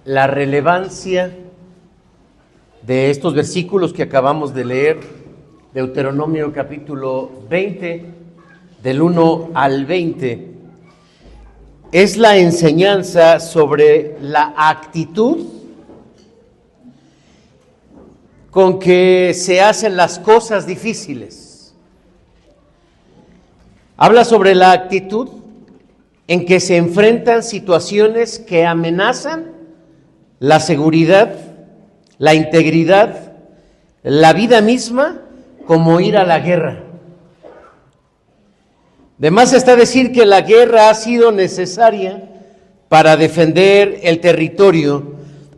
la relevancia de estos versículos que acabamos de leer, Deuteronomio capítulo 20, del 1 al 20, es la enseñanza sobre la actitud con que se hacen las cosas difíciles. Habla sobre la actitud en que se enfrentan situaciones que amenazan la seguridad, la integridad, la vida misma, como ir a la guerra. De más está decir que la guerra ha sido necesaria para defender el territorio,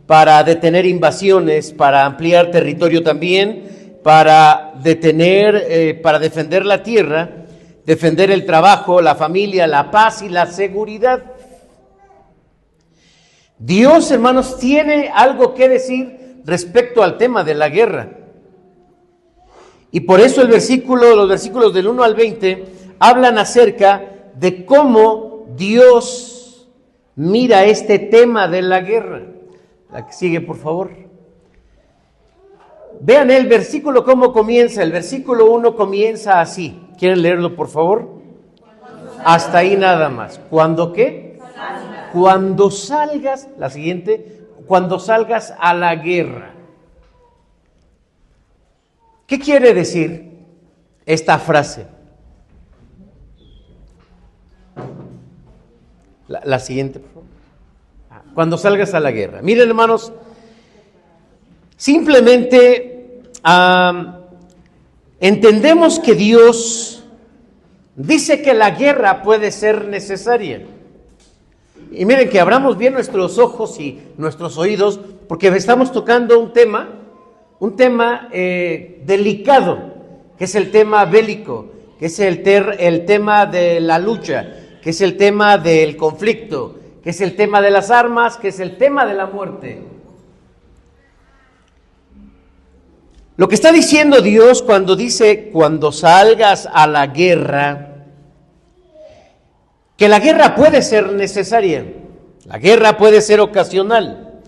para detener invasiones, para ampliar territorio también, para defender la tierra, defender el trabajo, la familia, la paz y la seguridad. Dios, hermanos, tiene algo que decir respecto al tema de la guerra. Y por eso los versículos del 1 al 20 hablan acerca de cómo Dios mira este tema de la guerra. La que sigue, por favor. Vean el versículo cómo comienza. El versículo 1 comienza así. ¿Quieren leerlo, por favor? Hasta ahí nada más. ¿Cuándo qué? Cuando salgas, la siguiente, cuando salgas a la guerra. ¿Qué quiere decir esta frase? La siguiente, por favor. Cuando salgas a la guerra. Miren, hermanos, simplemente entendemos que Dios dice que la guerra puede ser necesaria. Y miren que abramos bien nuestros ojos y nuestros oídos, porque estamos tocando un tema delicado, que es el tema bélico, que es el tema de la lucha, que es el tema del conflicto, que es el tema de las armas, que es el tema de la muerte. Lo que está diciendo Dios cuando dice, cuando salgas a la guerra, que la guerra puede ser necesaria, la guerra puede ser ocasional,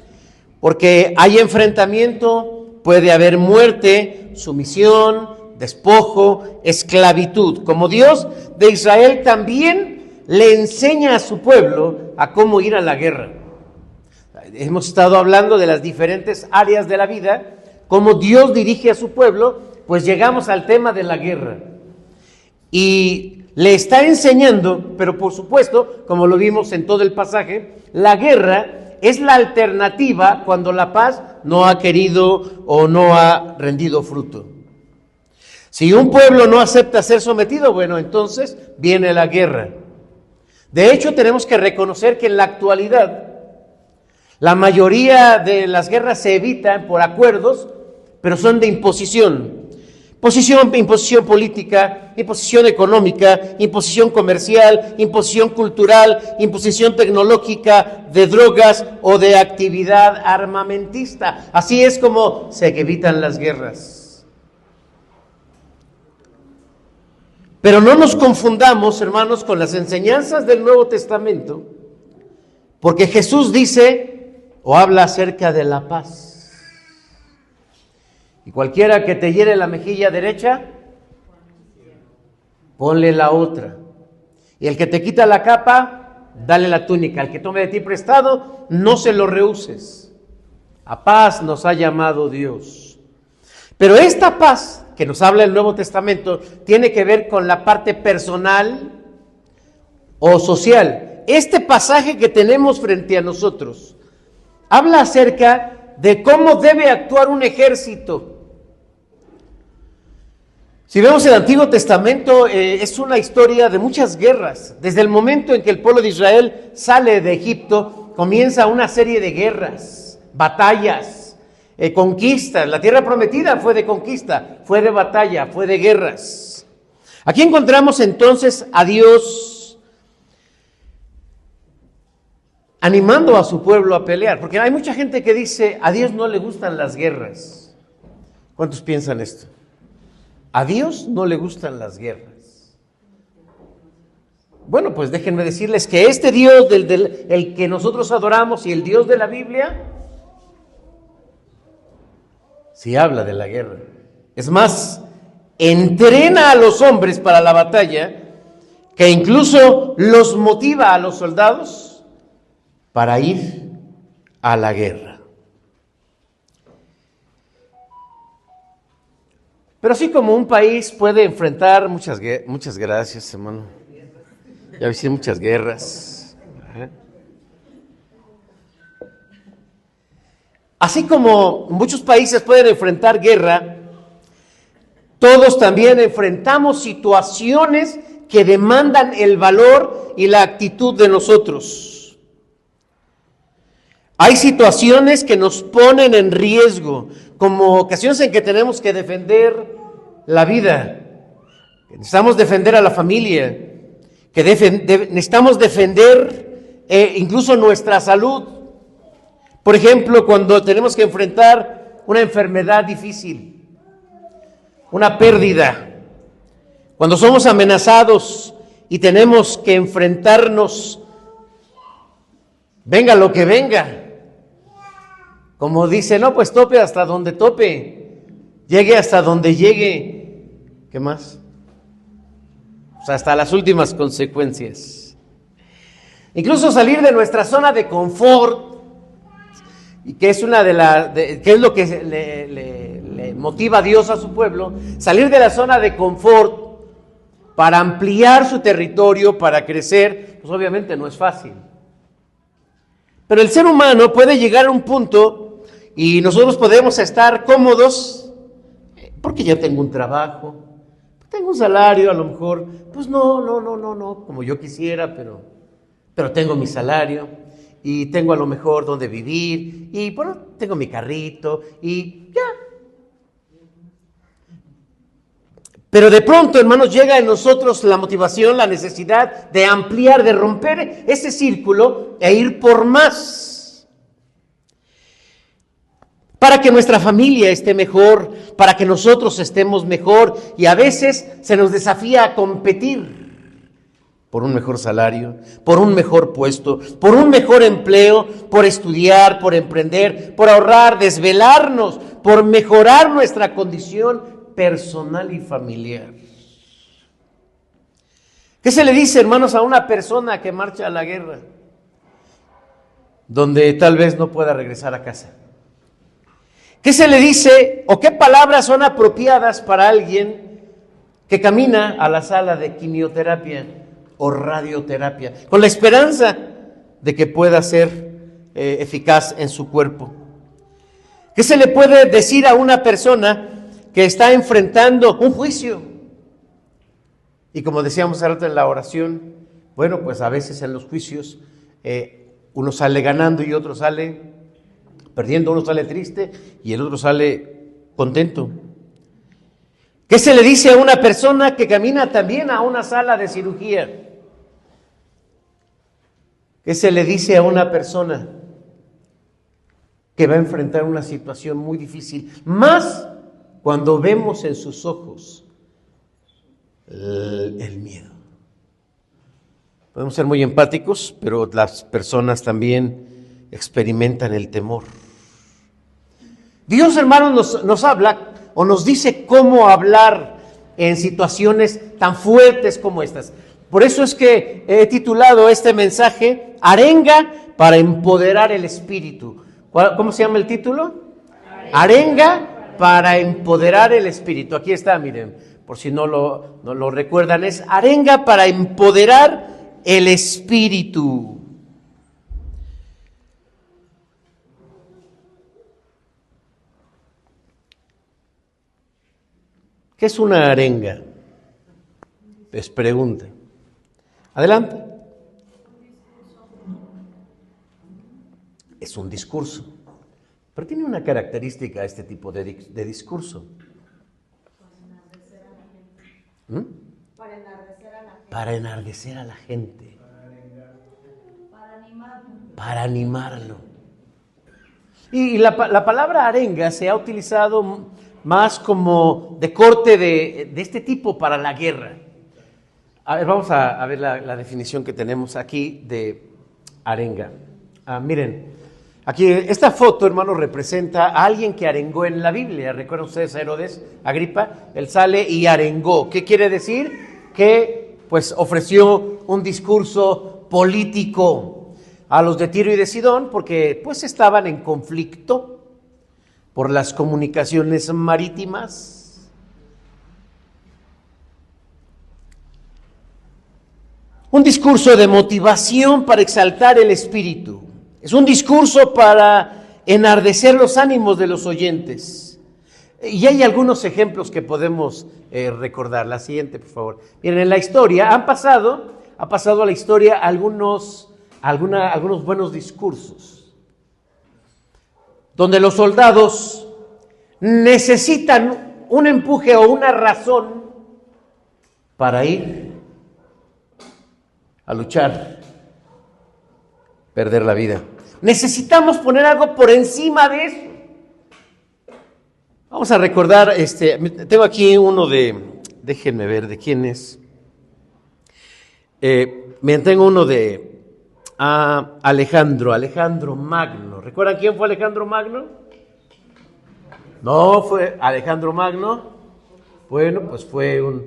porque hay enfrentamiento, puede haber muerte, sumisión, despojo, esclavitud, como Dios de Israel también le enseña a su pueblo a cómo ir a la guerra. Hemos estado hablando de las diferentes áreas de la vida, cómo Dios dirige a su pueblo, pues llegamos al tema de la guerra. Y le está enseñando, pero por supuesto, como lo vimos en todo el pasaje, la guerra es la alternativa cuando la paz no ha querido o no ha rendido fruto. Si un pueblo no acepta ser sometido, bueno, entonces viene la guerra. De hecho, tenemos que reconocer que en la actualidad la mayoría de las guerras se evitan por acuerdos, pero son de imposición. Imposición política, imposición económica, imposición comercial, imposición cultural, imposición tecnológica, de drogas o de actividad armamentista. Así es como se evitan las guerras. Pero no nos confundamos, hermanos, con las enseñanzas del Nuevo Testamento, porque Jesús dice o habla acerca de la paz. Y cualquiera que te hiere la mejilla derecha, ponle la otra. Y el que te quita la capa, dale la túnica. El que tome de ti prestado, no se lo rehuses. A paz nos ha llamado Dios. Pero esta paz que nos habla el Nuevo Testamento tiene que ver con la parte personal o social. Este pasaje que tenemos frente a nosotros habla acerca de cómo debe actuar un ejército. Si vemos el Antiguo Testamento, es una historia de muchas guerras. Desde el momento en que el pueblo de Israel sale de Egipto, comienza una serie de guerras, batallas, conquistas. La tierra prometida fue de conquista, fue de batalla, fue de guerras. Aquí encontramos entonces a Dios animando a su pueblo a pelear, porque hay mucha gente que dice, a Dios no le gustan las guerras. ¿Cuántos piensan esto? A Dios no le gustan las guerras. Bueno, pues déjenme decirles que este Dios el que nosotros adoramos y el Dios de la Biblia, sí habla de la guerra. Es más, entrena a los hombres para la batalla, que incluso los motiva a los soldados para ir a la guerra. Pero así como un país puede enfrentar muchas gracias, hermano. Ya visité muchas guerras. Así como muchos países pueden enfrentar guerra, todos también enfrentamos situaciones que demandan el valor y la actitud de nosotros. Hay situaciones que nos ponen en riesgo, como ocasiones en que tenemos que defender la vida, que necesitamos defender a la familia, que necesitamos defender incluso nuestra salud. Por ejemplo, cuando tenemos que enfrentar una enfermedad difícil, una pérdida, cuando somos amenazados y tenemos que enfrentarnos, venga lo que venga. Como dice, no, pues tope hasta donde tope, llegue hasta donde llegue. ¿Qué más? O sea, hasta las últimas consecuencias. Incluso salir de nuestra zona de confort, y que es que es lo que le motiva a Dios a su pueblo, salir de la zona de confort para ampliar su territorio, para crecer, pues obviamente no es fácil. Pero el ser humano puede llegar a un punto y nosotros podemos estar cómodos porque ya tengo un trabajo, tengo un salario, a lo mejor, pues no, como yo quisiera, pero tengo mi salario y tengo a lo mejor donde vivir y bueno, tengo mi carrito y ya. Pero de pronto, hermanos, llega en nosotros la motivación, la necesidad de ampliar, de romper ese círculo e ir por más. Para que nuestra familia esté mejor, para que nosotros estemos mejor, y a veces se nos desafía a competir por un mejor salario, por un mejor puesto, por un mejor empleo, por estudiar, por emprender, por ahorrar, desvelarnos, por mejorar nuestra condición personal y familiar. ¿Qué se le dice, hermanos, a una persona que marcha a la guerra, donde tal vez no pueda regresar a casa? ¿Qué se le dice o qué palabras son apropiadas para alguien que camina a la sala de quimioterapia o radioterapia con la esperanza de que pueda ser eficaz en su cuerpo? ¿Qué se le puede decir a una persona que está enfrentando un juicio? Y como decíamos hace rato en la oración, bueno, pues a veces en los juicios uno sale ganando y otro sale perdiendo, uno sale triste y el otro sale contento. ¿Qué se le dice a una persona que camina también a una sala de cirugía? ¿Qué se le dice a una persona que va a enfrentar una situación muy difícil? Más cuando vemos en sus ojos el miedo. Podemos ser muy empáticos, pero las personas también experimentan el temor. Dios, hermanos, nos habla o nos dice cómo hablar en situaciones tan fuertes como estas. Por eso es que he titulado este mensaje Arenga para empoderar el espíritu. ¿Cómo se llama el título? Arenga para empoderar el espíritu. Aquí está, miren, por si no lo recuerdan, es arenga para empoderar el espíritu. ¿Qué es una arenga? Les pregunta. Adelante. Es un discurso, pero tiene una característica este tipo de discurso. ¿Mm? Para enardecer a la gente. Para animarlo. Y la palabra arenga se ha utilizado más como de corte de este tipo para la guerra. A ver, vamos a ver la definición que tenemos aquí de arenga. Miren, aquí esta foto, hermano, representa a alguien que arengó en la Biblia. ¿Recuerdan ustedes a Herodes Agripa? Él sale y arengó. ¿Qué quiere decir? Que pues ofreció un discurso político a los de Tiro y de Sidón porque pues estaban en conflicto por las comunicaciones marítimas. Un discurso de motivación para exaltar el espíritu. Es un discurso para enardecer los ánimos de los oyentes. Y hay algunos ejemplos que podemos recordar. La siguiente, por favor. Miren, en la historia ha pasado a la historia algunos buenos discursos, donde los soldados necesitan un empuje o una razón para ir a luchar, perder la vida. Necesitamos poner algo por encima de eso. Vamos a recordar, tengo aquí uno déjenme ver de quién es. Tengo uno de Alejandro Magno. ¿Recuerdan quién fue Alejandro Magno? No fue Alejandro Magno. Bueno, pues fue un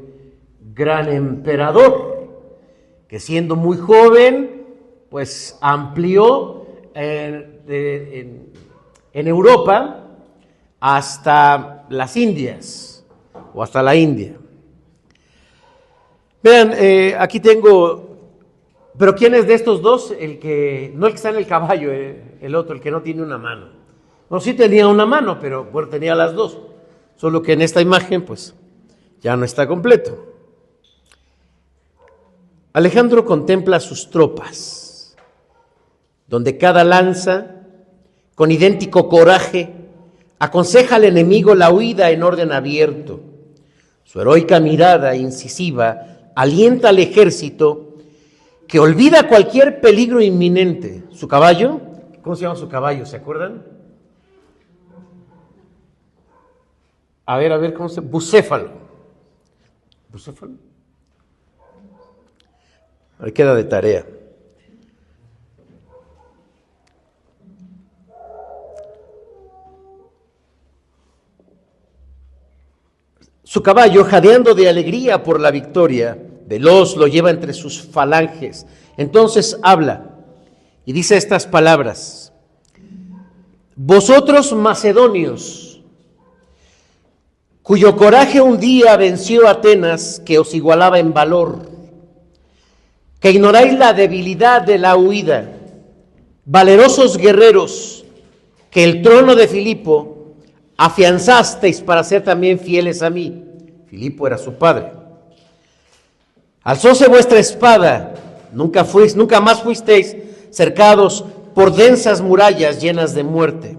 gran emperador que siendo muy joven, pues amplió en Europa hasta las Indias, o hasta la India. Vean, aquí tengo, pero ¿quién es de estos dos? No el que está en el caballo, el otro, el que no tiene una mano. No, sí tenía una mano, pero bueno, tenía las dos, solo que en esta imagen, pues, ya no está completo. Alejandro contempla sus tropas, donde cada lanza, con idéntico coraje, aconseja al enemigo la huida en orden abierto. Su heroica mirada incisiva alienta al ejército que olvida cualquier peligro inminente. Su caballo, ¿cómo se llama su caballo? ¿Se acuerdan? A ver, ¿cómo se llama? Bucéfalo. ¿Bucéfalo? Ahí queda de tarea. Su caballo, jadeando de alegría por la victoria, veloz lo lleva entre sus falanges. Entonces habla y dice estas palabras: vosotros macedonios, cuyo coraje un día venció a Atenas, que os igualaba en valor, que ignoráis la debilidad de la huida, valerosos guerreros, que el trono de Filipo afianzasteis para ser también fieles a mí. Filipo era su padre. Alzóse vuestra espada, nunca más fuisteis cercados por densas murallas llenas de muerte.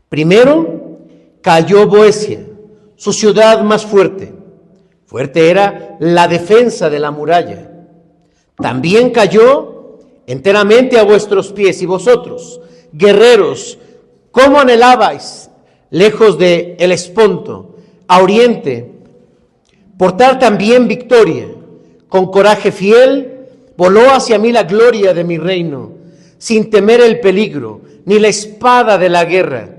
Primero cayó Boecia, su ciudad más fuerte. Fuerte era la defensa de la muralla. También cayó enteramente a vuestros pies, y vosotros, guerreros, ¿cómo anhelabais, lejos de el Esponto, a oriente, portar también victoria? Con coraje fiel, voló hacia mí la gloria de mi reino, sin temer el peligro, ni la espada de la guerra.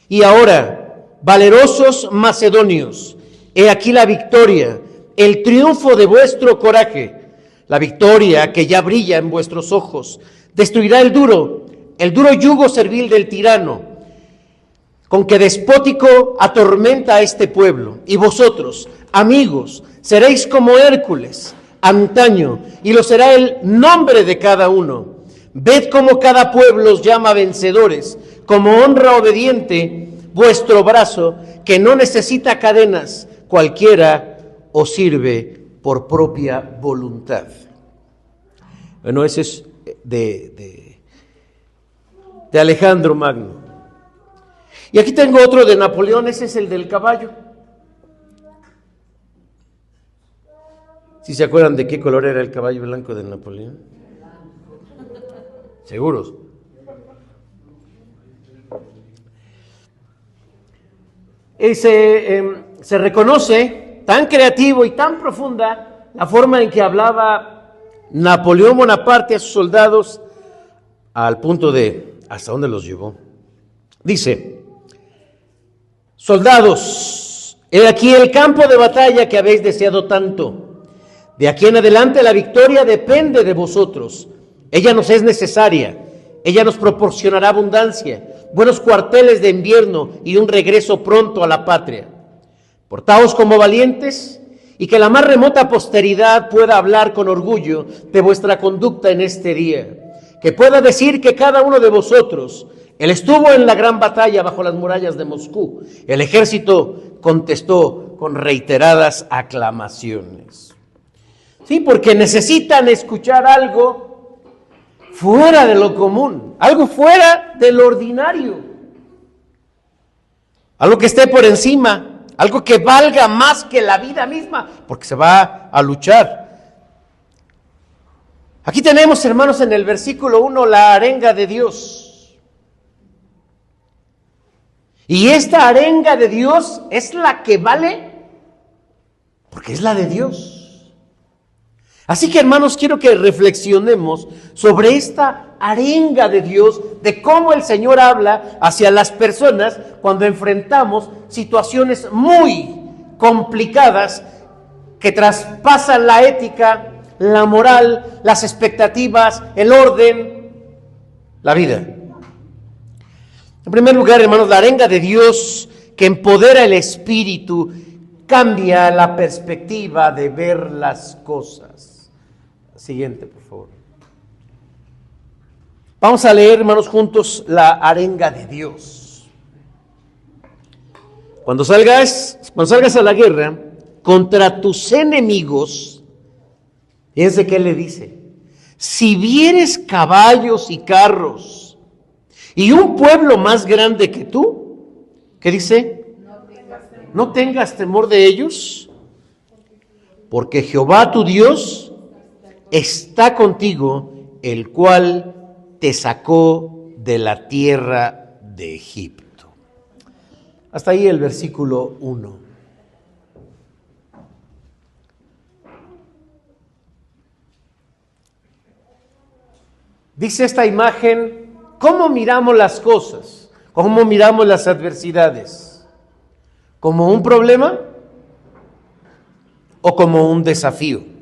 Y ahora, valerosos macedonios, he aquí la victoria, el triunfo de vuestro coraje. La victoria que ya brilla en vuestros ojos destruirá el duro yugo servil del tirano, con que despótico atormenta a este pueblo. Y vosotros, amigos, seréis como Hércules antaño, y lo será el nombre de cada uno. Ved cómo cada pueblo os llama vencedores, como honra obediente vuestro brazo, que no necesita cadenas, cualquiera os sirve por propia voluntad. Bueno, ese es de Alejandro Magno. Y aquí tengo otro de Napoleón, ese es el del caballo. ¿Sí se acuerdan de qué color era el caballo blanco de Napoleón? ¿Seguros? Se reconoce tan creativo y tan profunda la forma en que hablaba Napoleón Bonaparte a sus soldados, al punto de hasta dónde los llevó. Dice: soldados, he aquí el campo de batalla que habéis deseado tanto. De aquí en adelante la victoria depende de vosotros. Ella nos es necesaria. Ella nos proporcionará abundancia, buenos cuarteles de invierno y un regreso pronto a la patria. Portaos como valientes y que la más remota posteridad pueda hablar con orgullo de vuestra conducta en este día. Que pueda decir que cada uno de vosotros, él estuvo en la gran batalla bajo las murallas de Moscú. El ejército contestó con reiteradas aclamaciones. Sí, porque necesitan escuchar algo fuera de lo común, algo fuera del ordinario, algo que esté por encima, algo que valga más que la vida misma, porque se va a luchar. Aquí tenemos, hermanos, en el versículo 1, la arenga de Dios. Y esta arenga de Dios es la que vale, porque es la de Dios. Así que, hermanos, quiero que reflexionemos sobre esta arenga de Dios, de cómo el Señor habla hacia las personas cuando enfrentamos situaciones muy complicadas que traspasan la ética, la moral, las expectativas, el orden, la vida. En primer lugar, hermanos, la arenga de Dios que empodera el espíritu cambia la perspectiva de ver las cosas. Siguiente, por favor. Vamos a leer, hermanos, juntos la arenga de Dios. Cuando salgas a la guerra contra tus enemigos, fíjense qué le dice: si vieres caballos y carros y un pueblo más grande que tú, ¿qué dice? No tengas temor de ellos, porque Jehová tu Dios está contigo, el cual te sacó de la tierra de Egipto. Hasta ahí el versículo 1. Dice esta imagen, ¿cómo miramos las cosas? ¿Cómo miramos las adversidades? ¿Como un problema o como un desafío?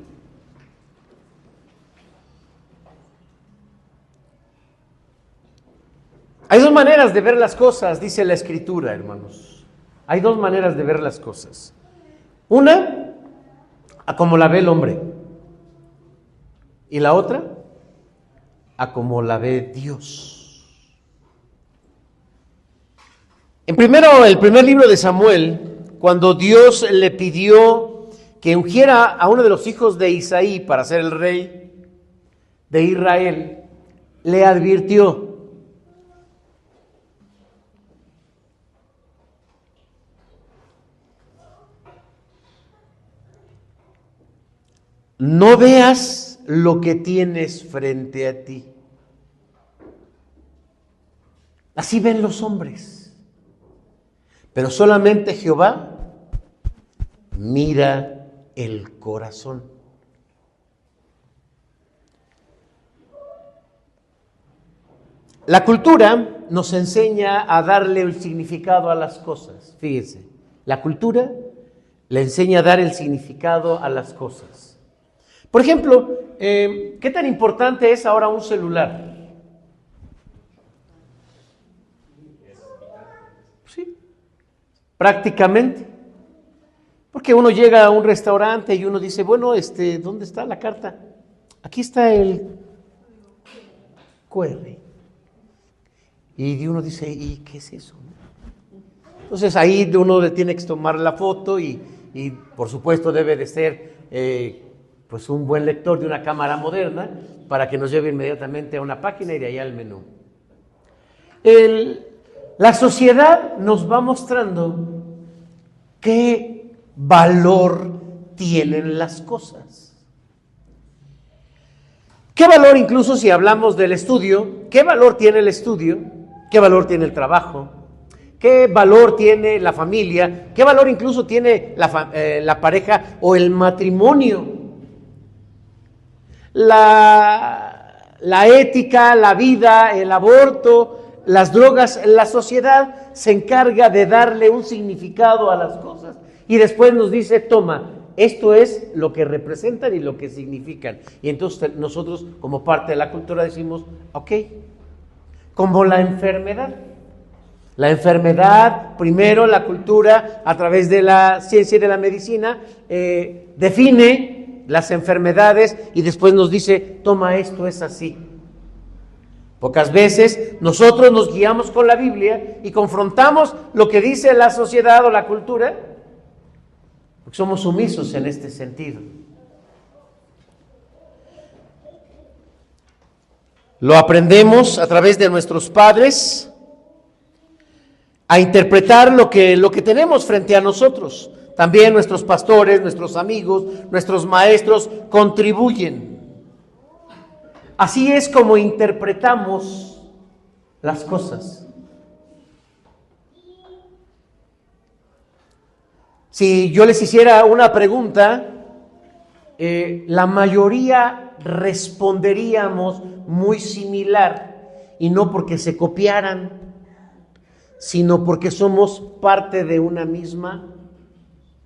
Hay dos maneras de ver las cosas, dice la Escritura, hermanos. Hay dos maneras de ver las cosas. Una, a como la ve el hombre. Y la otra, a como la ve Dios. El primer libro de Samuel, cuando Dios le pidió que ungiera a uno de los hijos de Isaí para ser el rey de Israel, le advirtió: no veas lo que tienes frente a ti. Así ven los hombres, pero solamente Jehová mira el corazón. La cultura nos enseña a darle el significado a las cosas. Fíjense, la cultura le enseña a dar el significado a las cosas. Por ejemplo, ¿qué tan importante es ahora un celular? Sí, prácticamente. Porque uno llega a un restaurante y uno dice, bueno, ¿dónde está la carta? Aquí está el QR. Y uno dice, ¿y qué es eso? Entonces ahí uno le tiene que tomar la foto y por supuesto debe de ser pues un buen lector de una cámara moderna para que nos lleve inmediatamente a una página y de ahí al menú. La sociedad nos va mostrando qué valor tienen las cosas. ¿Qué valor, incluso si hablamos del estudio, qué valor tiene el estudio? ¿Qué valor tiene el trabajo? ¿Qué valor tiene la familia? ¿Qué valor incluso tiene la pareja o el matrimonio? la ética, la vida, el aborto, las drogas, la sociedad se encarga de darle un significado a las cosas y después nos dice, toma, esto es lo que representan y lo que significan. Y entonces nosotros, como parte de la cultura, decimos, ok, como la enfermedad. La enfermedad, primero la cultura, a través de la ciencia y de la medicina, define las enfermedades y después nos dice, toma, esto es así. Pocas veces nosotros nos guiamos con la Biblia y confrontamos lo que dice la sociedad o la cultura, porque somos sumisos en este sentido. Lo aprendemos a través de nuestros padres, a interpretar lo que tenemos frente a nosotros. También nuestros pastores, nuestros amigos, nuestros maestros contribuyen. Así es como interpretamos las cosas. Si yo les hiciera una pregunta, la mayoría responderíamos muy similar, y no porque se copiaran, sino porque somos parte de una misma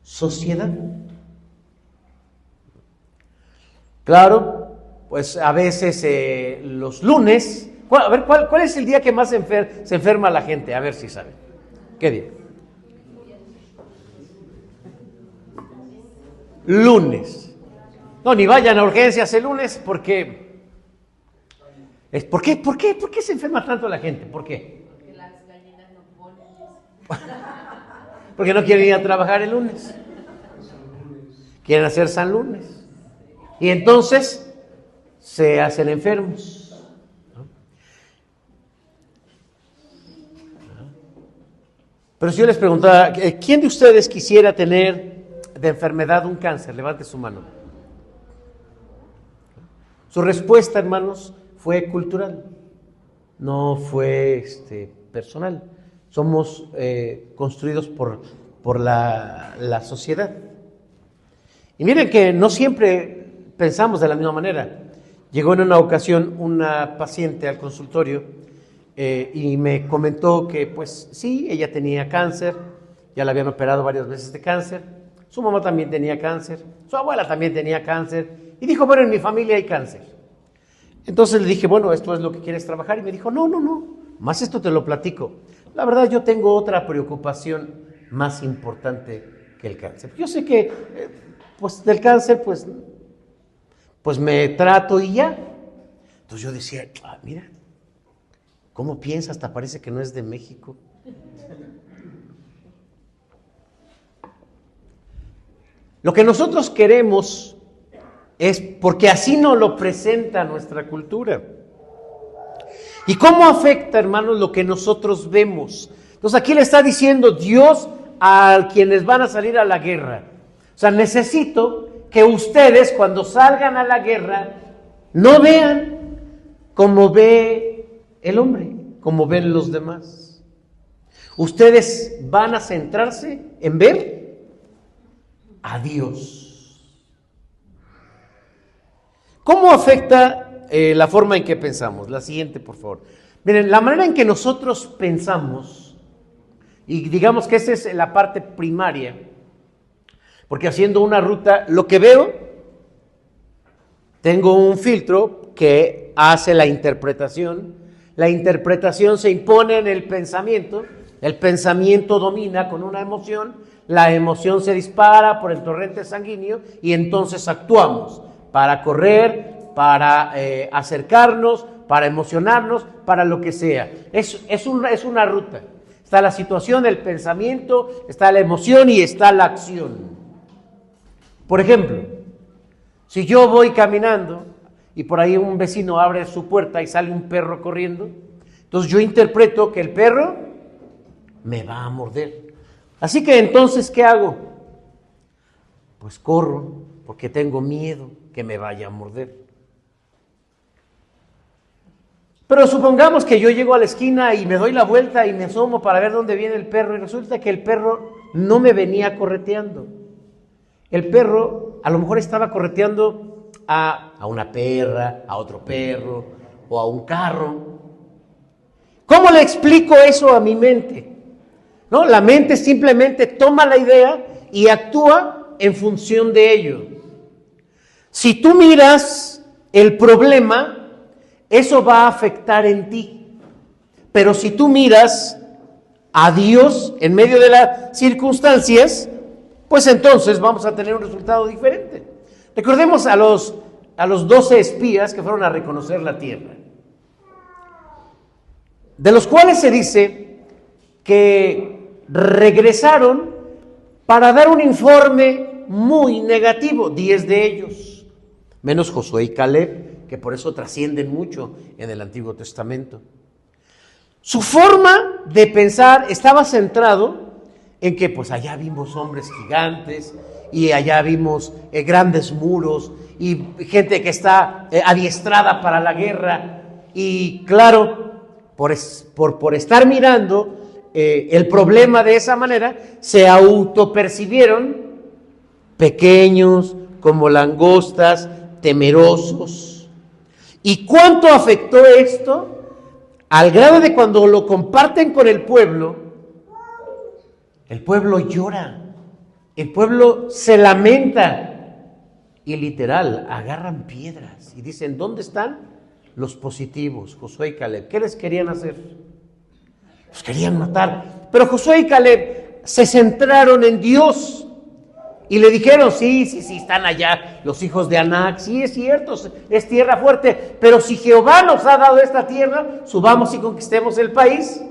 sociedad. Claro, pues a veces los lunes, a ver, ¿cuál es el día que más se enferma la gente? A ver si saben. ¿Qué día? Lunes. No, ni vayan a urgencias el lunes porque... ¿Por qué se enferma tanto la gente? ¿Por qué? Porque las gallinas no ponen. Porque no quieren ir a trabajar el lunes. Quieren hacer San Lunes. Y entonces se hacen enfermos. Pero si yo les preguntara, ¿quién de ustedes quisiera tener de enfermedad un cáncer? Levante su mano. Su respuesta, hermanos, fue cultural, no fue personal. Somos construidos por la sociedad. Y miren que no siempre pensamos de la misma manera. Llegó en una ocasión una paciente al consultorio y me comentó que pues sí, ella tenía cáncer, ya la habían operado varias veces de cáncer, su mamá también tenía cáncer, su abuela también tenía cáncer, y dijo, bueno, en mi familia hay cáncer. Entonces le dije, bueno, ¿esto es lo que quieres trabajar? Y me dijo, no, más esto te lo platico. La verdad, yo tengo otra preocupación más importante que el cáncer. Yo sé que, pues, del cáncer, pues me trato y ya. Entonces yo decía, mira, ¿cómo piensa? Hasta parece que no es de México. Lo que nosotros queremos es porque así nos lo presenta nuestra cultura. ¿Y cómo afecta, hermanos, lo que nosotros vemos? Entonces aquí le está diciendo Dios a quienes van a salir a la guerra. O sea, necesito que ustedes cuando salgan a la guerra no vean como ve el hombre, como ven los demás. Ustedes van a centrarse en ver a Dios. ¿Cómo afecta la forma en que pensamos? La siguiente, por favor. Miren, la manera en que nosotros pensamos, y digamos que esa es la parte primaria, porque haciendo una ruta, lo que veo, tengo un filtro que hace la interpretación se impone en el pensamiento domina con una emoción, la emoción se dispara por el torrente sanguíneo y entonces actuamos. Para correr, para acercarnos, para emocionarnos, para lo que sea. Es una ruta. Está la situación, el pensamiento, está la emoción y está la acción. Por ejemplo, si yo voy caminando y por ahí un vecino abre su puerta y sale un perro corriendo, entonces yo interpreto que el perro me va a morder. Así que entonces, ¿qué hago? Pues corro, porque tengo miedo que me vaya a morder. Pero supongamos que yo llego a la esquina y me doy la vuelta y me asomo para ver dónde viene el perro y resulta que el perro no me venía correteando. El perro a lo mejor estaba correteando a una perra, a otro perro o a un carro. ¿Cómo le explico eso a mi mente? ¿No? La mente simplemente toma la idea y actúa en función de ello. Si tú miras el problema, eso va a afectar en ti. Pero si tú miras a Dios en medio de las circunstancias, pues entonces vamos a tener un resultado diferente. Recordemos a los 12 espías que fueron a reconocer la tierra, de los cuales se dice que regresaron para dar un informe muy negativo, 10 de ellos, menos Josué y Caleb, que por eso trascienden mucho en el Antiguo Testamento. Su forma de pensar estaba centrado en que pues allá vimos hombres gigantes y allá vimos grandes muros y gente que está adiestrada para la guerra, y claro, por estar mirando el problema de esa manera, se autopercibieron pequeños, como langostas, temerosos. ¿Y cuánto afectó esto? Al grado de cuando lo comparten con el pueblo llora, el pueblo se lamenta y literal agarran piedras y dicen, ¿dónde están los positivos, Josué y Caleb? ¿Qué les querían hacer? Los querían matar, pero Josué y Caleb se centraron en Dios y le dijeron, sí, están allá los hijos de Anac, sí es cierto, es tierra fuerte, pero si Jehová nos ha dado esta tierra, subamos y conquistemos el país,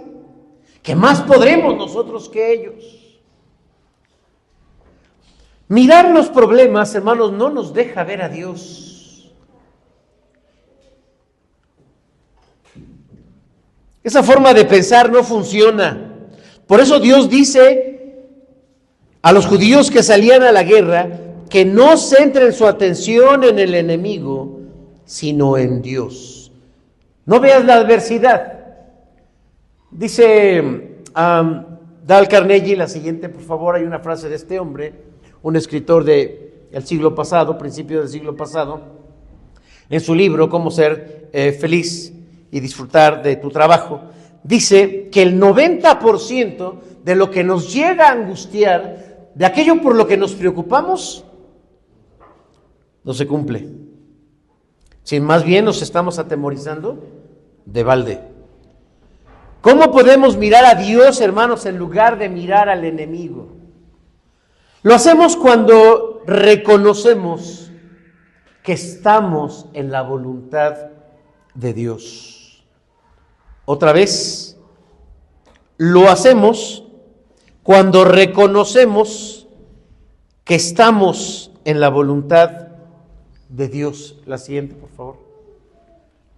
¿qué más podremos nosotros que ellos? Mirar los problemas, hermanos, no nos deja ver a Dios. Esa forma de pensar no funciona. Por eso Dios dice a los judíos que salían a la guerra que no centren su atención en el enemigo, sino en Dios. No veas la adversidad. Dice Dale Carnegie, la siguiente, por favor, hay una frase de este hombre, un escritor del siglo pasado, principio del siglo pasado, en su libro Cómo ser feliz y disfrutar de tu trabajo. Dice que el 90% de lo que nos llega a angustiar, de aquello por lo que nos preocupamos, no se cumple. Si más bien nos estamos atemorizando de balde. ¿Cómo podemos mirar a Dios, hermanos, en lugar de mirar al enemigo? Lo hacemos cuando reconocemos que estamos en la voluntad de Dios. Otra vez, lo hacemos cuando reconocemos que estamos en la voluntad de Dios. La siguiente, por favor.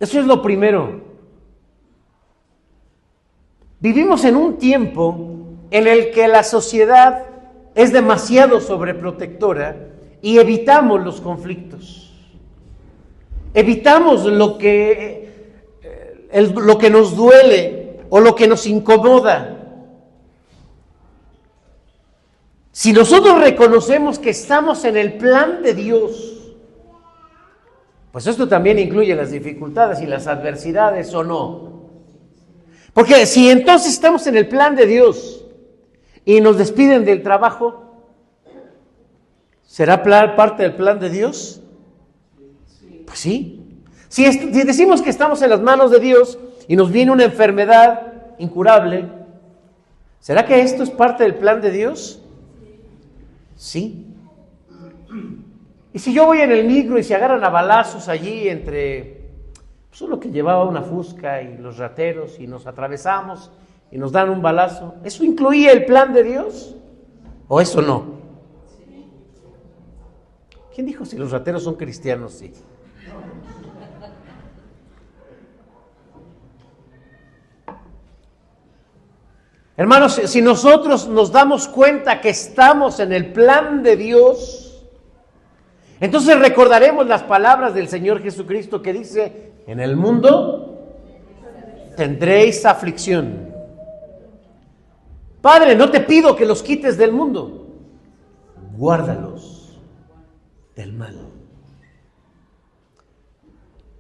Eso es lo primero. Vivimos en un tiempo en el que la sociedad es demasiado sobreprotectora y evitamos los conflictos. Evitamos lo que nos duele o lo que nos incomoda. Si nosotros reconocemos que estamos en el plan de Dios, pues esto también incluye las dificultades y las adversidades, ¿o no? Porque si entonces estamos en el plan de Dios y nos despiden del trabajo, ¿será parte del plan de Dios? Pues sí. Si decimos que estamos en las manos de Dios y nos viene una enfermedad incurable, ¿será que esto es parte del plan de Dios? Sí. Y si yo voy en el micro y se agarran a balazos allí entre uno que llevaba una fusca y los rateros y nos atravesamos y nos dan un balazo, ¿eso incluía el plan de Dios? ¿O eso no? ¿Quién dijo si los rateros son cristianos? Sí. Hermanos, si nosotros nos damos cuenta que estamos en el plan de Dios, entonces recordaremos las palabras del Señor Jesucristo que dice, en el mundo tendréis aflicción. Padre, no te pido que los quites del mundo, guárdalos del mal.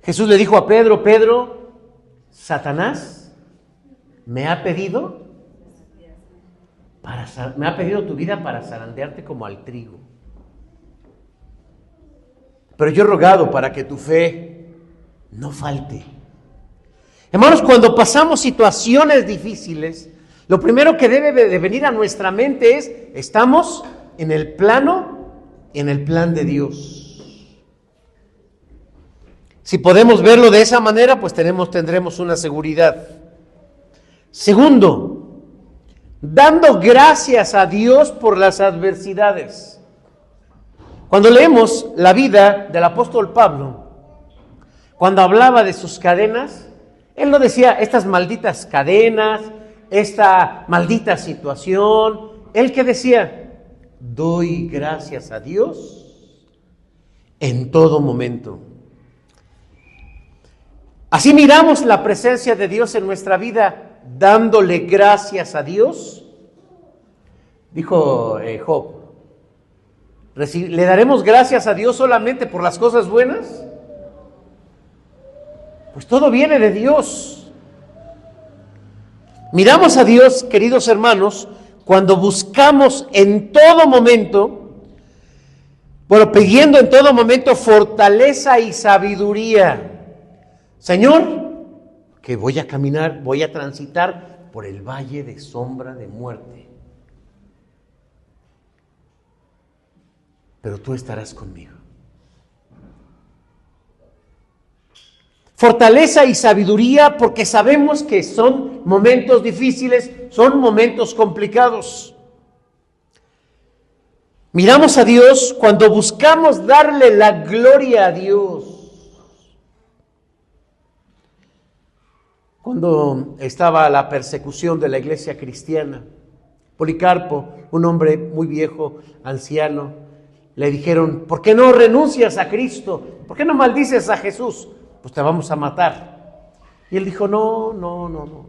Jesús le dijo a Pedro: Pedro, Satanás me ha pedido tu vida para zarandearte como al trigo. Pero yo he rogado para que tu fe no falte. Hermanos, cuando pasamos situaciones difíciles, lo primero que debe de venir a nuestra mente es: estamos en el plano, en el plan de Dios. Si podemos verlo de esa manera, pues tendremos una seguridad. Segundo, dando gracias a Dios por las adversidades. Cuando leemos la vida del apóstol Pablo, cuando hablaba de sus cadenas, él no decía estas malditas cadenas, esta maldita situación. Él que decía: doy gracias a Dios en todo momento. Así miramos la presencia de Dios en nuestra vida, dándole gracias a Dios. Dijo Job: ¿le daremos gracias a Dios solamente por las cosas buenas? Pues todo viene de Dios. Miramos a Dios, queridos hermanos, cuando buscamos en todo momento, pidiendo en todo momento fortaleza y sabiduría. Señor, que voy a transitar por el valle de sombra de muerte, pero tú estarás conmigo. Fortaleza y sabiduría, porque sabemos que son momentos difíciles, son momentos complicados. Miramos a Dios cuando buscamos darle la gloria a Dios. Cuando estaba la persecución de la iglesia cristiana, Policarpo, un hombre muy viejo, anciano, le dijeron: ¿por qué no renuncias a Cristo? ¿Por qué no maldices a Jesús? Pues te vamos a matar. Y él dijo: no.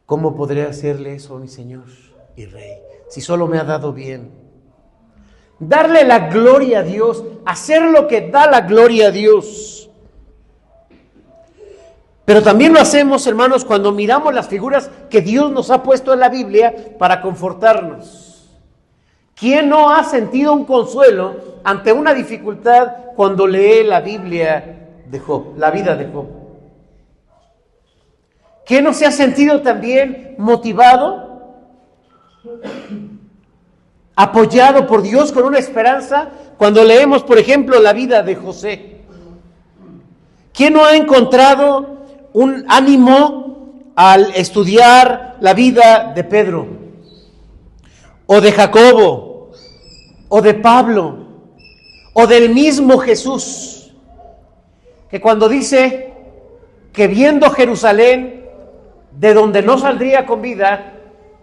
¿Cómo podré hacerle eso a mi Señor y Rey, si solo me ha dado bien? Darle la gloria a Dios, hacer lo que da la gloria a Dios. Pero también lo hacemos, hermanos, cuando miramos las figuras que Dios nos ha puesto en la Biblia para confortarnos. ¿Quién no ha sentido un consuelo ante una dificultad cuando lee la Biblia de Job, la vida de Job? ¿Quién no se ha sentido también motivado, apoyado por Dios con una esperanza cuando leemos, por ejemplo, la vida de José? ¿Quién no ha encontrado un ánimo al estudiar la vida de Pedro, o de Jacobo, o de Pablo, o del mismo Jesús, que cuando dice que viendo Jerusalén, de donde no saldría con vida,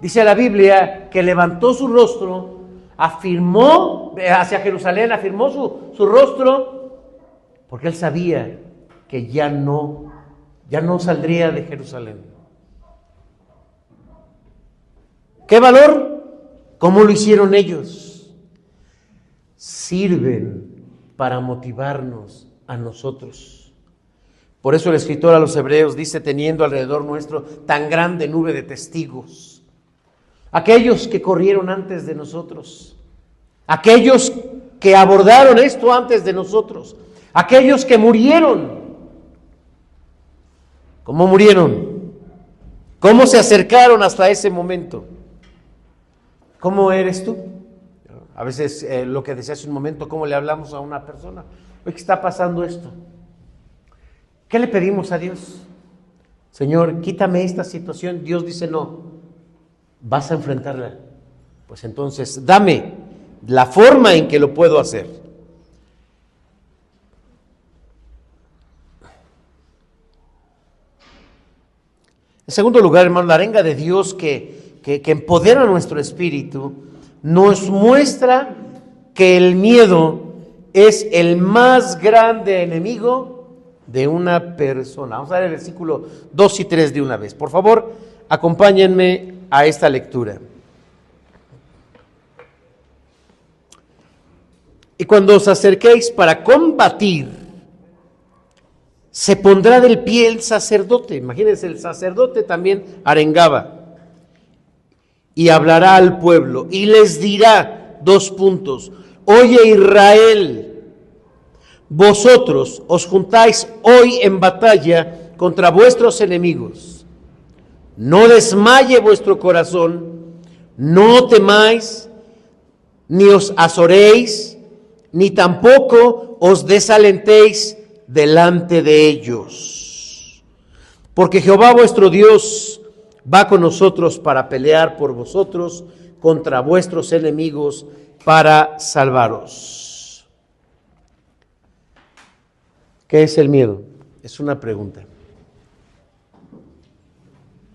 dice la Biblia que levantó su rostro, afirmó hacia Jerusalén, afirmó su rostro, porque él sabía que ya no saldría de Jerusalén. ¿Qué valor? ¿Cómo lo hicieron ellos? Sirven para motivarnos a nosotros. Por eso el escritor a los Hebreos dice: teniendo alrededor nuestro tan grande nube de testigos. Aquellos que corrieron antes de nosotros, aquellos que abordaron esto antes de nosotros, aquellos que murieron. ¿Cómo murieron? ¿Cómo se acercaron hasta ese momento? ¿Cómo eres tú? A veces lo que decía hace un momento, ¿cómo le hablamos a una persona? Oye, ¿qué está pasando esto? ¿Qué le pedimos a Dios? Señor, quítame esta situación. Dios dice: no, vas a enfrentarla. Pues entonces, dame la forma en que lo puedo hacer. En segundo lugar, hermano, la arenga de Dios que empodera nuestro espíritu nos muestra que el miedo es el más grande enemigo de una persona. Vamos a ver el versículo 2 y 3 de una vez. Por favor, acompáñenme a esta lectura. Y cuando os acerquéis para combatir, se pondrá del pie el sacerdote. Imagínense, el sacerdote también arengaba. Y hablará al pueblo y les dirá, 2 puntos, oye Israel, vosotros os juntáis hoy en batalla contra vuestros enemigos. No desmaye vuestro corazón, no temáis, ni os azoréis, ni tampoco os desalentéis delante de ellos. Porque Jehová vuestro Dios va con nosotros para pelear por vosotros contra vuestros enemigos para salvaros. ¿Qué es el miedo? Es una pregunta.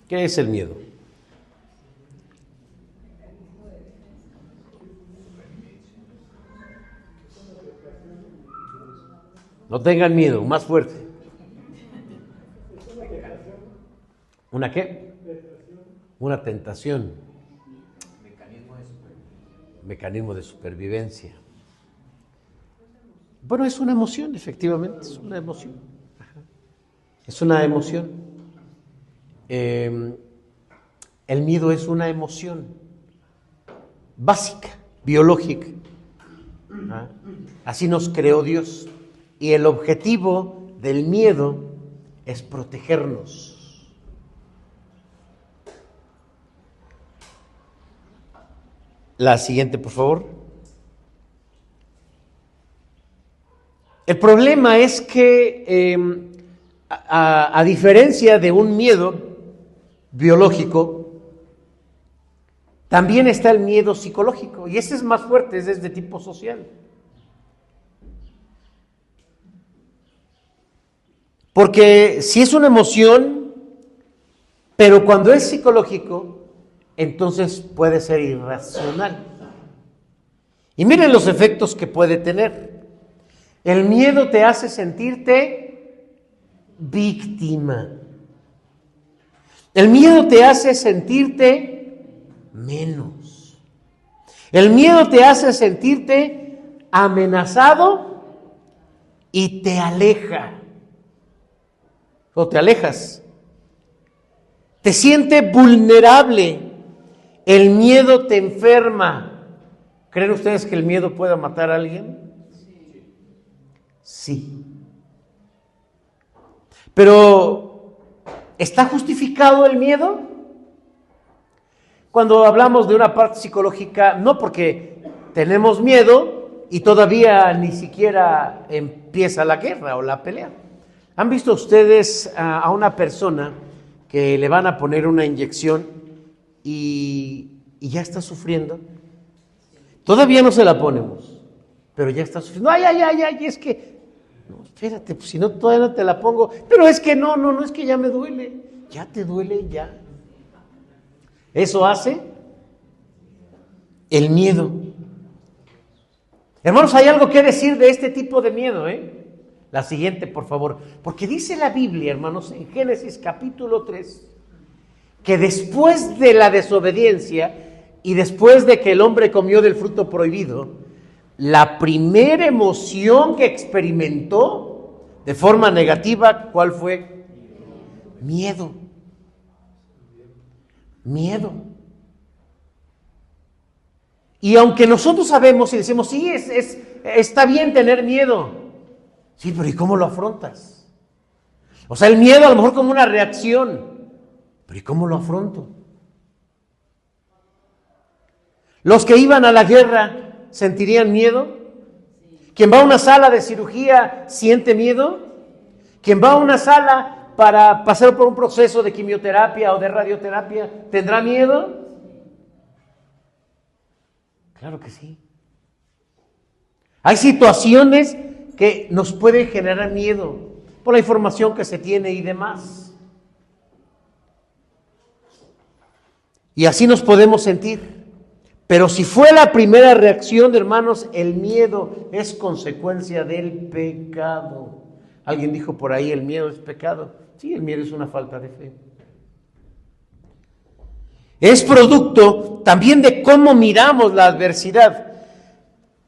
¿Qué es el miedo? No tengan miedo, más fuerte. ¿Una qué? Una tentación. Mecanismo de supervivencia. Bueno, es una emoción, efectivamente, es una emoción. Es una emoción. El miedo es una emoción básica, biológica. Así nos creó Dios. Y el objetivo del miedo es protegernos. La siguiente, por favor. El problema es que, a diferencia de un miedo biológico, también está el miedo psicológico, y ese es más fuerte, ese es de tipo social. Porque si es una emoción, pero cuando es psicológico, entonces puede ser irracional. Y miren los efectos que puede tener. El miedo te hace sentirte víctima. El miedo te hace sentirte menos. El miedo te hace sentirte amenazado y te aleja. O te alejas. Te siente vulnerable. El miedo te enferma. ¿Creen ustedes que el miedo pueda matar a alguien? Sí. Pero, ¿está justificado el miedo? Cuando hablamos de una parte psicológica, no porque tenemos miedo y todavía ni siquiera empieza la guerra o la pelea. ¿Han visto ustedes a una persona que le van a poner una inyección y ya está sufriendo? Todavía no se la ponemos, pero ya está sufriendo. Ay, es que, no, espérate, pues si no, todavía no te la pongo. Pero es que no, es que ya me duele. Ya te duele, ya. Eso hace el miedo. Hermanos, hay algo que decir de este tipo de miedo, La siguiente, por favor. Porque dice la Biblia, hermanos, en Génesis capítulo 3, que después de la desobediencia y después de que el hombre comió del fruto prohibido, la primera emoción que experimentó de forma negativa, ¿cuál fue? Miedo. Miedo. Y aunque nosotros sabemos y decimos, sí, está bien tener miedo. Sí, pero ¿y cómo lo afrontas? O sea, el miedo a lo mejor como una reacción, pero ¿y cómo lo afronto? Los que iban a la guerra, ¿sentirían miedo? ¿Quien va a una sala de cirugía siente miedo? ¿Quien va a una sala para pasar por un proceso de quimioterapia o de radioterapia, tendrá miedo? Claro que sí. Hay situaciones que nos pueden generar miedo por la información que se tiene y demás. Y así nos podemos sentir. Pero si fue la primera reacción, hermanos, el miedo es consecuencia del pecado. Alguien dijo por ahí, el miedo es pecado. Sí, el miedo es una falta de fe. Es producto también de cómo miramos la adversidad.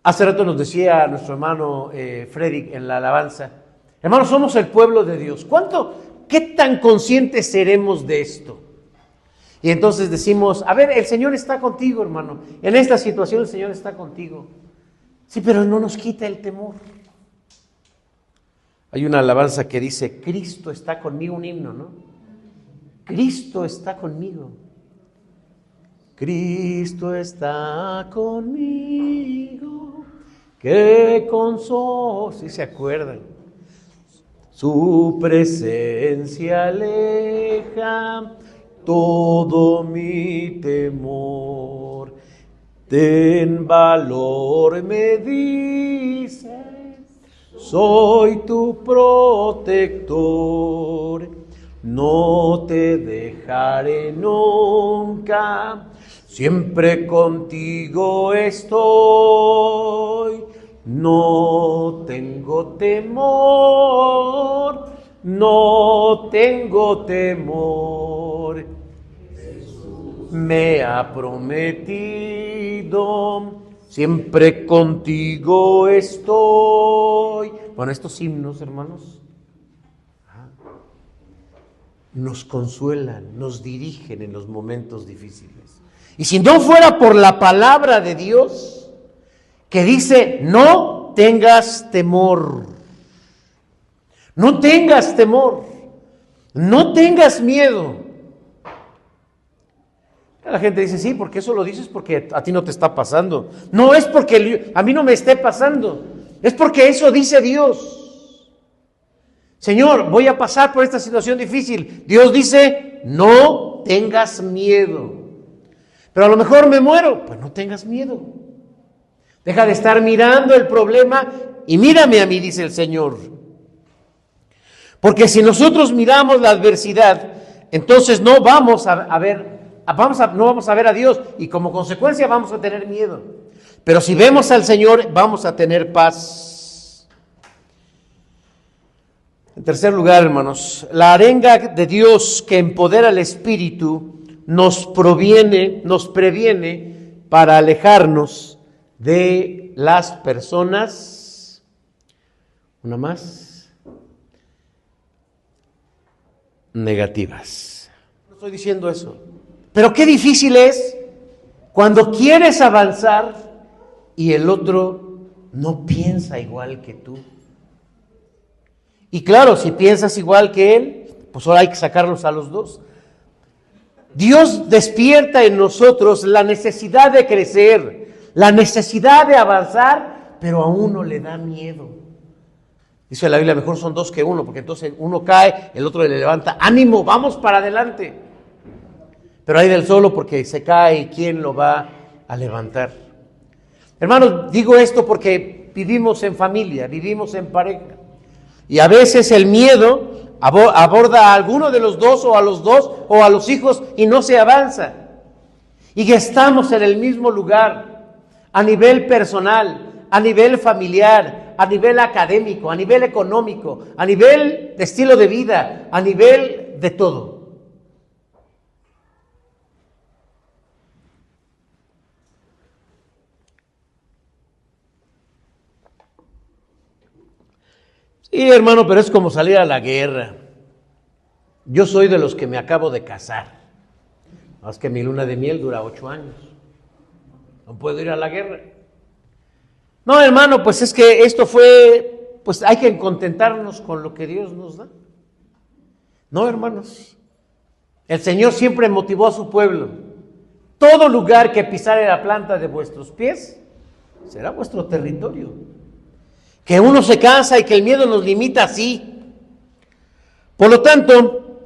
Hace rato nos decía nuestro hermano Freddy en la alabanza, hermanos, somos el pueblo de Dios. ¿Qué tan conscientes seremos de esto? Y entonces decimos, a ver, el Señor está contigo, hermano. En esta situación el Señor está contigo. Sí, pero no nos quita el temor. Hay una alabanza que dice, Cristo está conmigo, un himno, ¿no? Cristo está conmigo. Cristo está conmigo, que si se acuerdan. Su presencia aleja todo mi temor. Ten valor, me dice, soy tu protector. No te dejaré nunca, siempre contigo estoy. No tengo temor, no tengo temor. Jesús me ha prometido, siempre contigo estoy. Bueno, estos himnos, hermanos, nos consuelan, nos dirigen en los momentos difíciles. Y si no fuera por la palabra de Dios, que dice, no tengas temor, no tengas temor, no tengas miedo. La gente dice, sí, porque eso lo dices porque a ti no te está pasando. No es porque a mí no me esté pasando, es porque eso dice Dios. Señor, voy a pasar por esta situación difícil. Dios dice, no tengas miedo. Pero a lo mejor me muero. Pues no tengas miedo. Deja de estar mirando el problema y mírame a mí, dice el Señor. Porque si nosotros miramos la adversidad, entonces no vamos a ver a Dios y como consecuencia vamos a tener miedo. Pero si vemos al Señor, vamos a tener paz. En tercer lugar, hermanos, la arenga de Dios que empodera al espíritu nos previene para alejarnos de las personas, una más, negativas. No estoy diciendo eso, pero qué difícil es cuando quieres avanzar y el otro no piensa igual que tú. Y claro, si piensas igual que él, pues ahora hay que sacarlos a los dos. Dios despierta en nosotros la necesidad de crecer, la necesidad de avanzar, pero a uno le da miedo. Dice la Biblia, mejor son dos que uno, porque entonces uno cae, el otro le levanta. ¡Ánimo, vamos para adelante! Pero hay del solo porque se cae y ¿quién lo va a levantar? Hermanos, digo esto porque vivimos en familia, vivimos en pareja. Y a veces el miedo aborda a alguno de los dos o a los dos o a los hijos y no se avanza. Y que estamos en el mismo lugar, a nivel personal, a nivel familiar, a nivel académico, a nivel económico, a nivel de estilo de vida, a nivel de todo. Sí, hermano, pero es como salir a la guerra. Yo soy de los que me acabo de casar. Más que mi luna de miel dura 8 años. No puedo ir a la guerra. No, hermano, pues es que esto fue, pues hay que contentarnos con lo que Dios nos da. No, hermanos. El Señor siempre motivó a su pueblo. Todo lugar que pisare la planta de vuestros pies será vuestro territorio. Que uno se cansa y que el miedo nos limita, sí. Por lo tanto,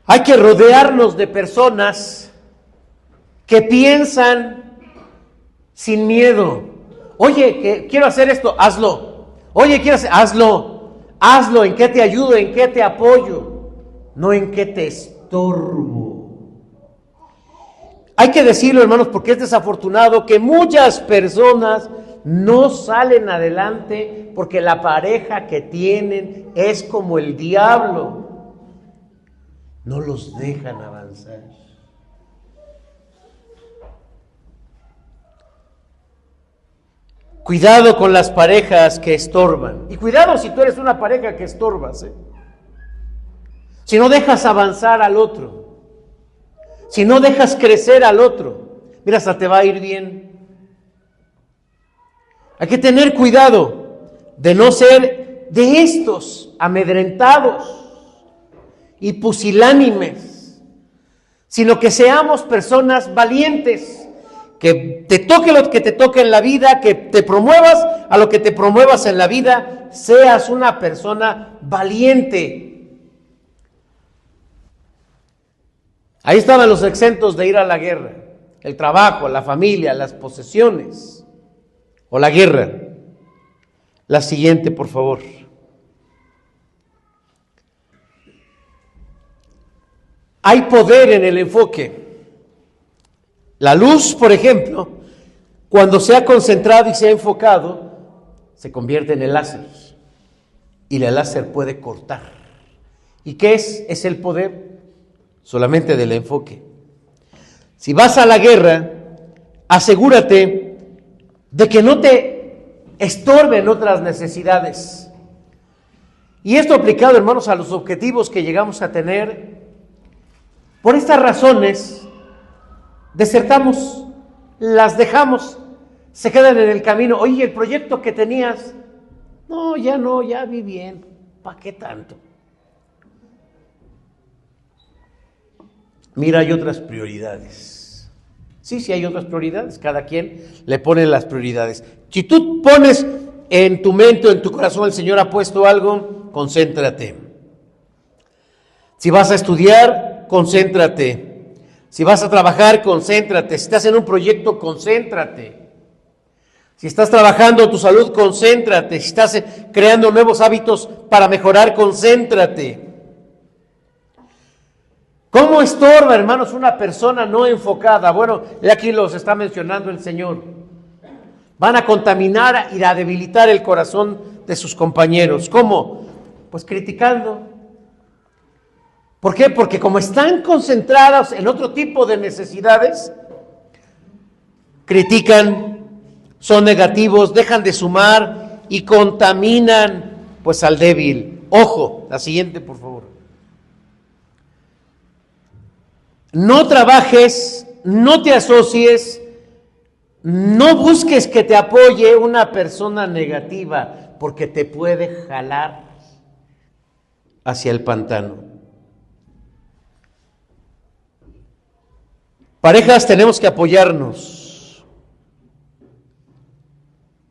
hay que rodearnos de personas que piensan sin miedo. Oye, que quiero hacer esto, hazlo. Oye, hazlo. Hazlo, ¿en qué te ayudo? ¿En qué te apoyo? No en qué te estorbo. Hay que decirlo, hermanos, porque es desafortunado que muchas personas no salen adelante porque la pareja que tienen es como el diablo. No los dejan avanzar. Cuidado con las parejas que estorban. Y cuidado si tú eres una pareja que estorbas, Si no dejas avanzar al otro. Si no dejas crecer al otro. Mira, hasta te va a ir bien. Hay que tener cuidado de no ser de estos amedrentados y pusilánimes, sino que seamos personas valientes. Que te toque lo que te toque en la vida, que te promuevas a lo que te promuevas en la vida, seas una persona valiente. Ahí estaban los exentos de ir a la guerra: el trabajo, la familia, las posesiones o la guerra. La siguiente, por favor. Hay poder en el enfoque. La luz, por ejemplo, cuando se ha concentrado y se ha enfocado, se convierte en el láser. Y el láser puede cortar. ¿Y qué es? Es el poder solamente del enfoque. Si vas a la guerra, asegúrate de que no te estorben otras necesidades. Y esto aplicado, hermanos, a los objetivos que llegamos a tener. Por estas razones, desertamos, las dejamos, se quedan en el camino. Oye, el proyecto que tenías, no, ya vi bien, ¿para qué tanto? Mira, hay otras prioridades. Sí, hay otras prioridades, cada quien le pone las prioridades. Si tú pones en tu mente o en tu corazón, el Señor ha puesto algo, concéntrate. Si vas a estudiar, concéntrate. Si vas a trabajar, concéntrate. Si estás en un proyecto, concéntrate. Si estás trabajando en tu salud, concéntrate. Si estás creando nuevos hábitos para mejorar, concéntrate. ¿Cómo estorba, hermanos, una persona no enfocada? Bueno, aquí los está mencionando el Señor. Van a contaminar y a debilitar el corazón de sus compañeros. ¿Cómo? Pues criticando. ¿Por qué? Porque como están concentrados en otro tipo de necesidades, critican, son negativos, dejan de sumar y contaminan pues al débil. Ojo, la siguiente, por favor. No trabajes, no te asocies, no busques que te apoye una persona negativa, porque te puede jalar hacia el pantano. Parejas, tenemos que apoyarnos.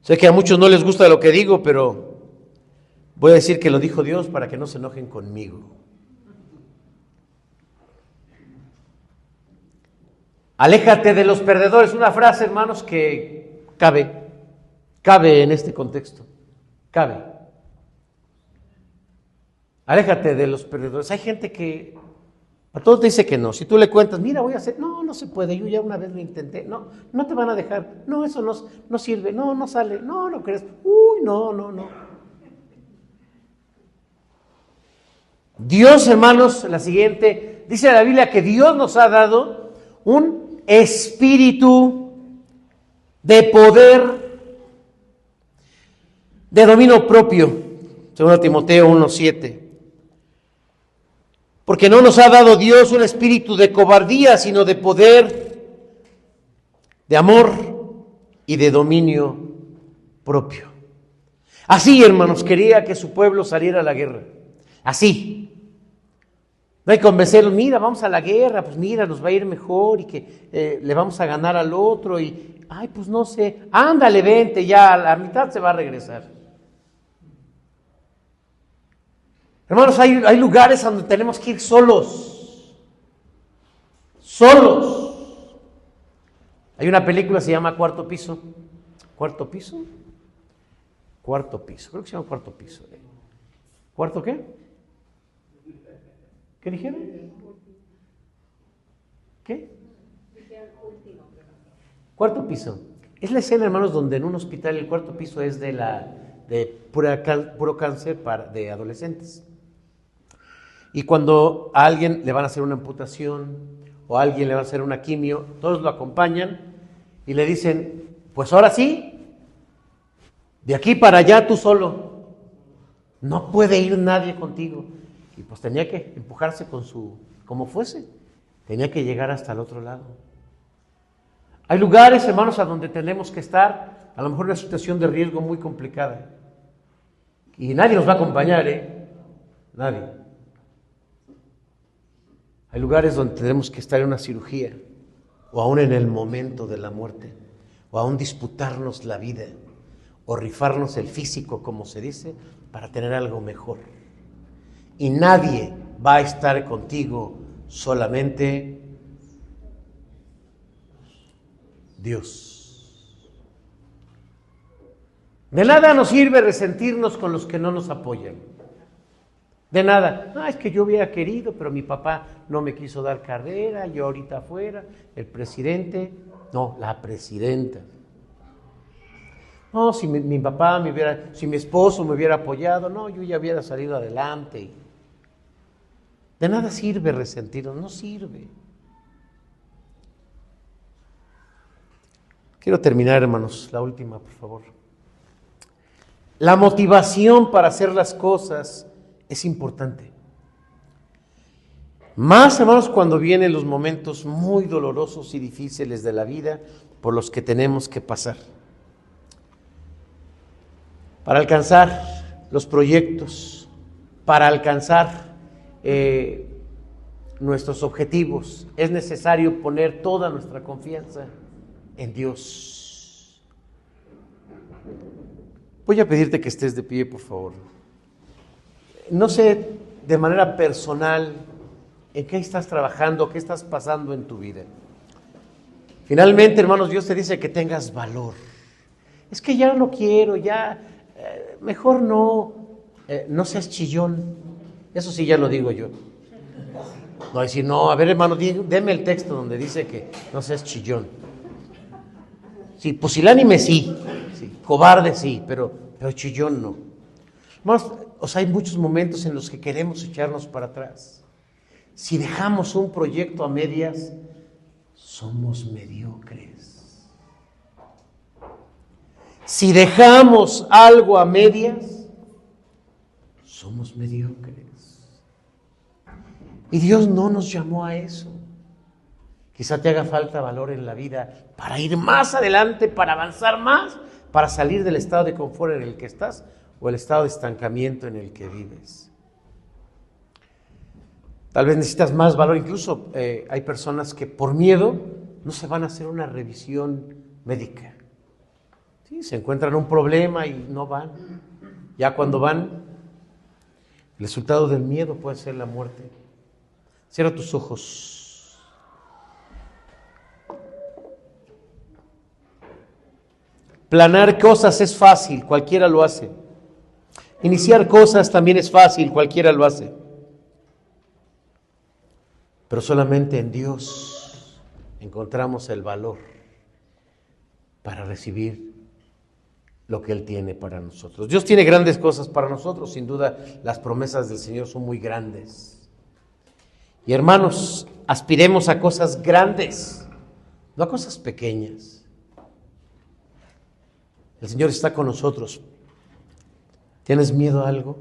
Sé que a muchos no les gusta lo que digo, pero voy a decir que lo dijo Dios para que no se enojen conmigo. Aléjate de los perdedores. Una frase, hermanos, que cabe en este contexto. Cabe. Aléjate de los perdedores. Hay gente que a todos te dice que no. Si tú le cuentas, mira, voy a hacer, no se puede, yo ya una vez lo intenté, no te van a dejar, no, eso no sirve, no sale, no crees, no. Dios, hermanos, la siguiente, dice la Biblia que Dios nos ha dado un espíritu de poder, de dominio propio, 2 Timoteo 1:7. Porque no nos ha dado Dios un espíritu de cobardía, sino de poder, de amor y de dominio propio. Así, hermanos, quería que su pueblo saliera a la guerra. Así. No hay que convencerlos, mira, vamos a la guerra, pues mira, nos va a ir mejor y que le vamos a ganar al otro y, pues no sé, ándale, vente, ya a la mitad se va a regresar. Hermanos, hay lugares donde tenemos que ir solos. Hay una película que se llama Cuarto Piso. ¿Cuarto Piso? Cuarto Piso, creo que se llama Cuarto Piso. ¿Cuarto qué? ¿Qué dijeron? ¿Qué? Cuarto Piso. Es la escena, hermanos, donde en un hospital el cuarto piso es de puro cáncer de adolescentes. Y cuando a alguien le van a hacer una amputación o a alguien le van a hacer una quimio, todos lo acompañan y le dicen, pues ahora sí, De aquí para allá tú solo. No puede ir nadie contigo. Y pues tenía que empujarse con como fuese. Tenía que llegar hasta el otro lado. Hay lugares, hermanos, a donde tenemos que estar, a lo mejor en una situación de riesgo muy complicada. Y nadie nos va a acompañar, Nadie. Hay lugares donde tenemos que estar en una cirugía, o aún en el momento de la muerte, o aún disputarnos la vida, o rifarnos el físico, como se dice, para tener algo mejor. Y nadie va a estar contigo, solamente Dios. De nada nos sirve resentirnos con los que no nos apoyan. De nada. Es que yo hubiera querido, pero mi papá no me quiso dar carrera, yo ahorita afuera, el presidente, no, la presidenta. No, si mi papá si mi esposo me hubiera apoyado, no, yo ya hubiera salido adelante. De nada sirve resentirnos, no sirve. Quiero terminar, hermanos, la última, por favor. La motivación para hacer las cosas es importante. Más, hermanos, cuando vienen los momentos muy dolorosos y difíciles de la vida por los que tenemos que pasar. Para alcanzar los proyectos, para alcanzar nuestros objetivos, es necesario poner toda nuestra confianza en Dios. Voy a pedirte que estés de pie, por favor. No sé de manera personal en qué estás trabajando, qué estás pasando en tu vida. Finalmente, hermanos, Dios te dice que tengas valor. Es que ya no quiero, mejor no seas chillón. Eso sí ya lo digo yo. No decir, no, a ver, hermano, deme el texto donde dice que no seas chillón. Sí, pusilánime sí, cobarde sí, pero chillón no. Hermanos, hay muchos momentos en los que queremos echarnos para atrás. Si dejamos un proyecto a medias, somos mediocres. Si dejamos algo a medias, somos mediocres. Y Dios no nos llamó a eso. Quizá te haga falta valor en la vida para ir más adelante, para avanzar más, para salir del estado de confort en el que estás o el estado de estancamiento en el que vives. Tal vez necesitas más valor. Incluso hay personas que por miedo no se van a hacer una revisión médica. Sí, se encuentran un problema y no van. Ya cuando van, el resultado del miedo puede ser la muerte. Cierra tus ojos. Planear cosas es fácil, cualquiera lo hace. Iniciar cosas también es fácil, cualquiera lo hace. Pero solamente en Dios encontramos el valor para recibir lo que Él tiene para nosotros. Dios tiene grandes cosas para nosotros, sin duda las promesas del Señor son muy grandes. Y hermanos, aspiremos a cosas grandes, no a cosas pequeñas. El Señor está con nosotros. ¿Tienes miedo a algo?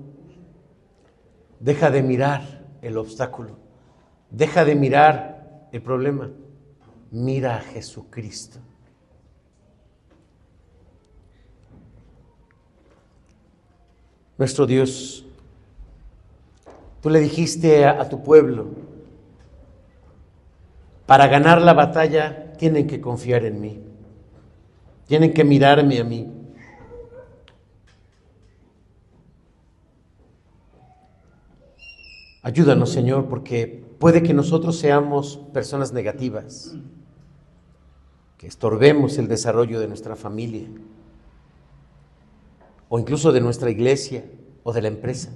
Deja de mirar el obstáculo. Deja de mirar el problema. Mira a Jesucristo. Nuestro Dios, tú le dijiste a tu pueblo, para ganar la batalla tienen que confiar en mí. Tienen que mirarme a mí. Ayúdanos, Señor, porque puede que nosotros seamos personas negativas, que estorbemos el desarrollo de nuestra familia, o incluso de nuestra iglesia o de la empresa.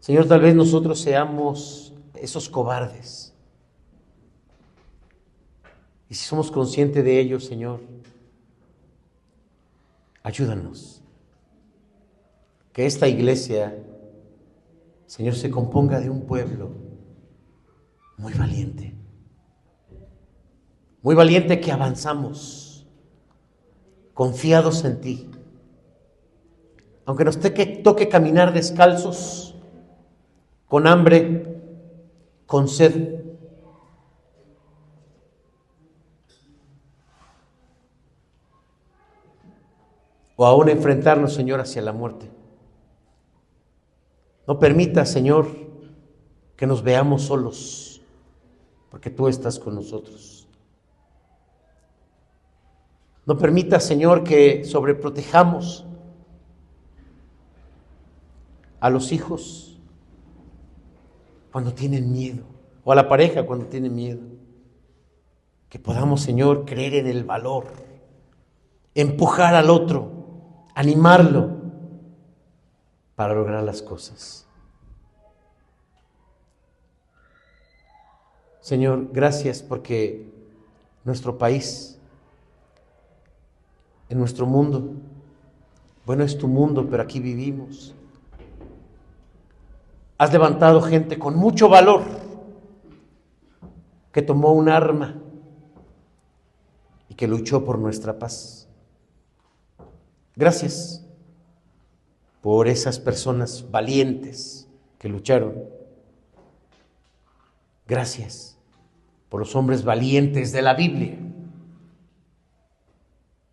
Señor, tal vez nosotros seamos esos cobardes. Y si somos conscientes de ello, Señor, ayúdanos. Que esta iglesia, Señor, se componga de un pueblo muy valiente que avanzamos, confiados en ti. Aunque nos toque caminar descalzos, con hambre, con sed. O aún enfrentarnos, Señor, hacia la muerte. No permita, Señor, que nos veamos solos, porque tú estás con nosotros. No permita, Señor, que sobreprotejamos a los hijos cuando tienen miedo, o a la pareja cuando tiene miedo. Que podamos, Señor, creer en el valor, empujar al otro, animarlo para lograr las cosas. Señor, gracias porque nuestro país, en nuestro mundo, bueno, es tu mundo, pero aquí vivimos. Has levantado gente con mucho valor que tomó un arma y que luchó por nuestra paz. Gracias por esas personas valientes que lucharon. Gracias por los hombres valientes de la Biblia.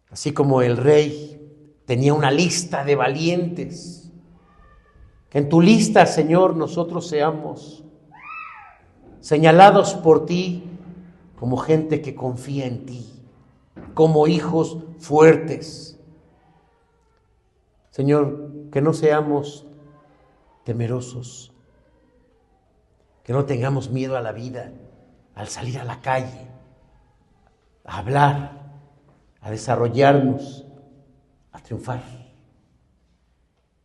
Así como el rey tenía una lista de valientes, que en tu lista, Señor, nosotros seamos señalados por ti como gente que confía en ti, como hijos fuertes. Señor, que no seamos temerosos, que no tengamos miedo a la vida al salir a la calle, a hablar, a desarrollarnos, a triunfar.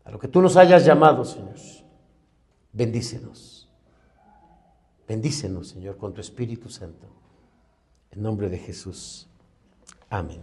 A lo que tú nos hayas llamado, Señor, bendícenos. Bendícenos, Señor, con tu Espíritu Santo. En nombre de Jesús. Amén.